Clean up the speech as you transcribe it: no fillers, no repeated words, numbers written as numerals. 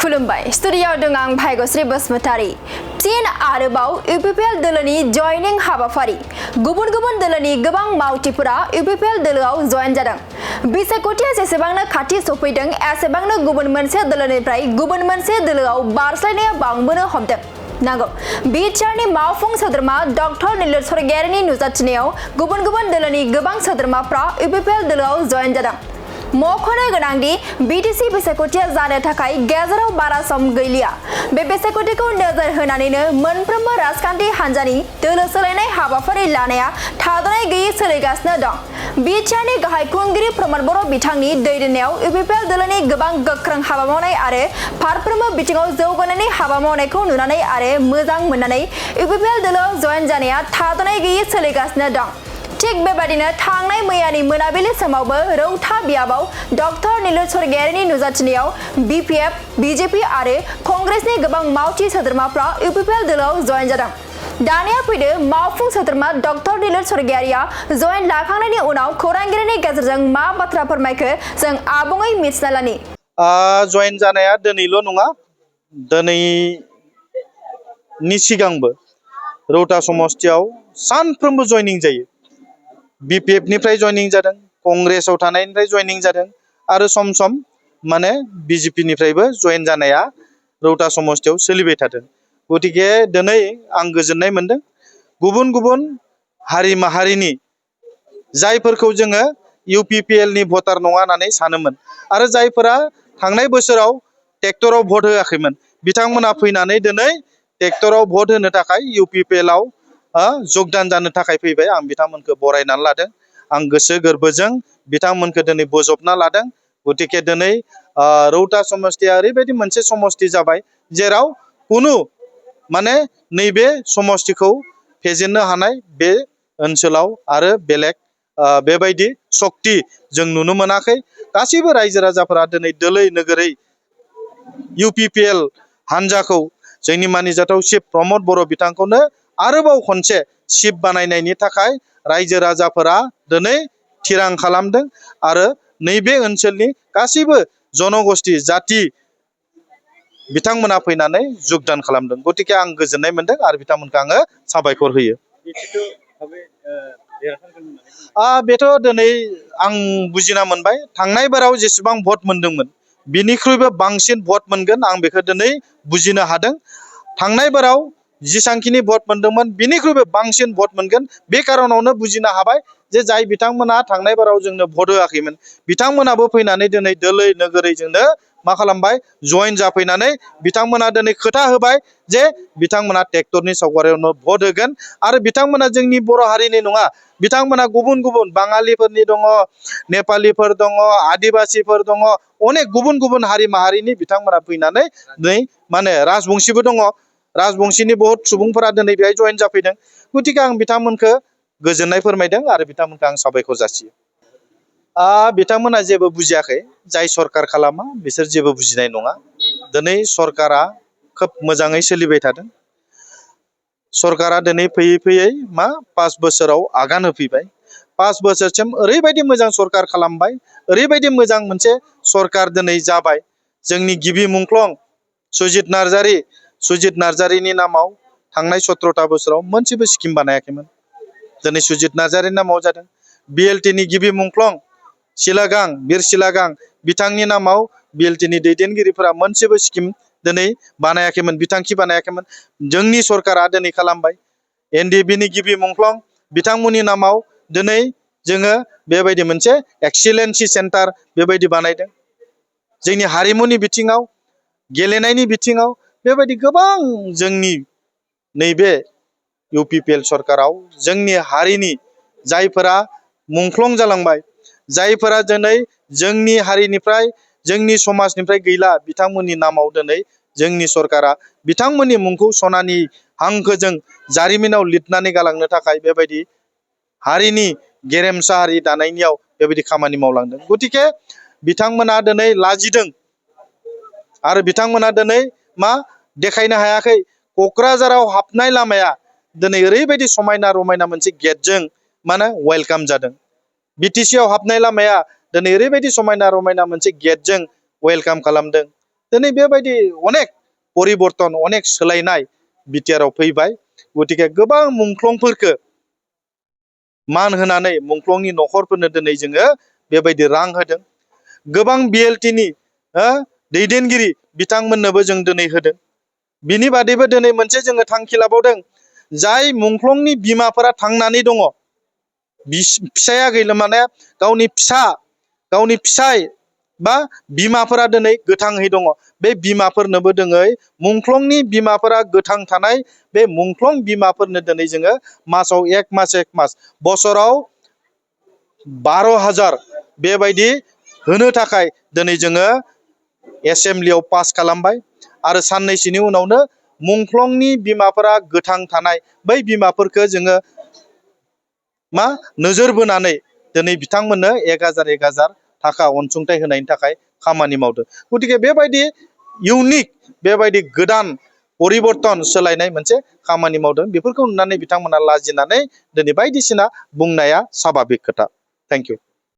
खुलुमबाय स्टुडियाव दं आं भाग्यश्री बसुमतारी फिन आरोबाव इउपिपिएल दोलोनि जयनिं हाबाफारि गुबुन गुबुन दोलोनि गोबां मावथिफोरा इउपिपिएल दोलोआव जयेन जादों बिसायख'थिया जेसेबांनो खाथि सफैदों एसेबांनो गुबुन मोनसे दोलोनिफ्राय गुबुन मोनसे दोलोआव बारस्लायनाया बांबोनो हमदों नांगौ बिटिआरनि मावफुं सोद्रोमा डक्टर नीलोद स्वर्गियारिनि नुजाथिनायाव गुबुन गुबुन दोलोनि गोबां सोद्रोमाफ्रा इउपिपिएल दोलोआव जयेन जादों मख'नो गोनांदि बिटिसि बिसायख'थिया जानो थाखाय गेजेराव बारा सम गैलिया बे बिसायख'थिखौ नोजोर होनानैनो मोनफ्रोमबो राजखान्थि हान्जानि दोलो सोलायनाय हाबाफारि लानाया थाद'नाय गैयै सोलिगासिनो दं बिटिआरनि गाहाय खुंगिरि प्रमद बर' बिथांनि दैदेननायाव इउपिपिएल दोलोनि गोबां गोख्रों हाबा मावनाय आरो फारफ्रोमबो बिथिङाव जौगानायनि हाबा मावनायखौ नुनानै आरो मोजां मोननानै इउपिपिएल दोलोआव जयेन जानाया थाद'नाय गैयै सोलिगासिनो दं थिग बेबादिनो थांनाय मैयानि मोनाबिलि समावबो रौता बियाबाव डक्टर नीलोद स्वर्गियारिनि नुजाथिनायाव बिपिएफ बिजेपि आरो कंग्रेसनि गोबां मावथि सोद्रोमाफ्रा इउपिपिएल दोलोआव जयेन जादों दानिया फैदो मावफुं सोद्रोमा डक्टर नीलोद स्वर्गियारिया जयेन लाखांनायनि उनाव खौरांगिरिनि गेजेरजों मा बाथ्रा फोरमायखो जों आबुङै मिथिना लानि जयेन जानाया दिनैल' नङा दिनैनि सिगांबो रौता समस्तियाव सानफ्रोमबो जयनिं जायो बिपिएफ निफ्राय जयनिं जादों कंग्रेसाव थानायनिफ्राय जयनिं जादों आरो सम सम माने बिजेपि निफ्रायबो जयेन जानाया रौता समस्तियाव सोलिबाय थादों गतिके दिनै आं गोजोननाय मोनदों गुबुन गुबुन हारि माहारिनि जायफोरखौ जोङो इउपिपिएल नि भटार नङा होननानै सानोमोन आरो जायफोरा थांनाय बोसोराव ट्रेक्टराव भट होआखैमोन बिथांमोना फैनानै दिनै ट्रेक्टराव भट होनो थाखाय इउपिपिएल आव जगदान जानो थाखाय फैबाय आं बिथांमोनखौ बरायनानै लादों आं गोसो गोरबोजों बिथांमोनखौ दिनै बोजबना लादों गतिके दिनै रौता समस्तिया ओरैबायदि मोनसे समस्ति जाबाय जेराव कुनु माने नैबे समस्तिखौ फेजेननो हानाय बे ओनसोलाव आरो बेलेग बेबायदि सक्ति जों नुनो मोनाखै गासैबो रायजो राजाफोरा दिनै दोलै नोगोरै इउपिपिएल हान्जाखौ जोंनि मानिजाथाव चिफ प्रमद बर' बिथांखौनो आरोबाव खनसे चिफ बानायनायनि थाखाय रायजो राजाफोरा दिनै थिरां खालामदों आरो नैबे ओनसोलनि गासैबो जनगोष्ठी जाति बिथांमोना फैनानै जगदान खालामदों गतिके आं गोजोननाय मोनदों आरो बिथांमोनखौ आङो साबायखर होयो बेथ' दिनै आं बुजिना मोनबाय थांनाय बाराव जेसेबां भट मोनदोंमोन बिनिख्रुइबो बांसिन भट मोनगोन आं बेखौ दिनै बुजिनो हादों थांनाय बाराव जेसांखिनि भट मोनदोंमोन बिनिख्रुइबो बांसिन भट मोनगोन बे कारनावनो बुजिनो हाबाय जे जाय बिथांमोना थांनाय बाराव जोंनो भट होआखैमोन बिथांमोनाबो फैनानै दिनै दोलै नोगोरै जोंनो मा खालामबाय जयेन जाफैनानै बिथांमोना दिनै खोथा होबाय जे बिथांमोना ट्रेक्टरनि सावगारियावनो भट होगोन आरो बिथांमोना जोंनि बर' हारिनि नङा बिथांमोना गुबुन गुबुन बाङालिफोरनि दङ नेपालिफोर दङ आदिबासिफोर दङ अनेक गुबुन गुबुन हारि माहारिनि बिथांमोना फैनानै नै माने राजबंशीबो दङ राजबंशीनि बहुत सुबुंफोरा दिनै बेहाय जयेन जाफैदों गतिके आं बिथांमोनखौ गोजोननाय फोरमायदों आरो बिथांमोनखौ आं साबायखर जासियो बिथांमोना जेबो बुजियाखै जाय सरकार खालामा बिसोर जेबो बुजिनाय नङा दिनै सरकारा खोब मोजाङै सोलिबाय थादों सरकारा दिनै फैयै फैयै 5 बोसोराव आगान होफैबाय 5 बोसोरसिम ओरैबायदि मोजां सरकार खालामबाय ओरैबायदि मोजां मोनसे सरकार दिनै जाबाय जोंनि गिबि मुंख्लं सुजित नार्जारिनि नामाव थांनाय 17ता बोसोराव मोनसेबो स्किम बानायाखैमोन दिनै सुजित नार्जारिनि नामाव जादों बिएलटि नि गिबि मुंख्लं बिर सिलागां बिथांनि नामाव बिएलटि नि दैदेनगिरिफोरा मोनसेबो स्किम दिनै बानायाखैमोन बिथांखि बानायाखैमोन जोंनि सरकारा दिनै खालामबाय एनडिएफबि नि गिबि मुंख्लं बिथांमोननि नामाव दिनै जोङो बेबायदि मोनसे एक्सिलेन्सि सेन्टार बेबायदि बानायदों जोंनि हारिमुनि बिथिङाव गेलेनायनि बिथिङाव बेबायदि गोबां जोंनि नैबे इउपिपिएल सरकाराव जोंनि हारिनि जायफोरा मुंख्लं जालांबाय जायफोरा दिनै जोंनि हारिनिफ्राय जोंनि समाजनिफ्राय गैला बिथांमोननि नामाव दिनै जोंनि सरकारा बिथांमोननि मुंखौ सनानि हांखोजों जारिमिनाव लिरनानै गालांनो थाखाय बेबायदि हारिनि गेरेमसा हारि दानायनियाव बेबायदि खामानि मावलांदों गतिके बिथांमोना दिनै लाजिदों आरो बिथांमोना दिनै देखायनो हायाखै क'क्राझाराव हाबनाय लामाया दिनै ओरैबायदि समायना रमायना मोनसे गेटजों वेलकाम जादों बिटिसिआव हाबनाय लामाया दिनै ओरैबायदि समायना रमायना मोनसे गेटजों वेलकाम खालामदों दिनै बेबायदि अनेक परिबर्तन अनेक सोलायनाय बिटिआरआव फैबाय गतिके गोबां मुंख्लंफोरखौ मान होनानै मुंख्लंनि न'खरफोरनो दिनै जोङो बेबायदि रां होदों गोबां बिएलटिनि दैदेनगिरि बिथांमोननोबो जों दिनै होदों बिनि बादैबो दिनै मोनसे जोङो थांखि लाबावदों जाय मुंख्लंनि बिमाफोरा थांनानै दङ फिसाया गैला माने गावनि फिसाय बा बिमाफोरा दिनै गोथाङै दङ बे बिमाफोरनोबो दिनै मुंख्लंनि बिमाफोरा गोथां थानाय बे मुंख्लं बिमाफोरनो दिनै जोङो मासाव एक मास बोसोराव 12,000 बेबायदि होनो थाखाय दिनै जोङो एसेम्ब्लियाव पास खालामबाय आरो साननैसोनि उनावनो मुंख्लंनि बिमाफोरा गोथां थानाय बै बिमाफोरखौ जोङो नोजोर बोनानै दिनै बिथांमोननो 1,000 थाखा अनसुंथाइ होनायनि थाखाय खामानि मावदों गतिके बेबायदि इउनिक बेबायदि गोदान परिबर्तन सोलायनाय मोनसे खामानि मावदों बेफोरखौ नुनानै बिथांमोना लाजिनानै दिनै बायदिसिना बुंनाया स्वाभाबिक खोथा थेंक इउ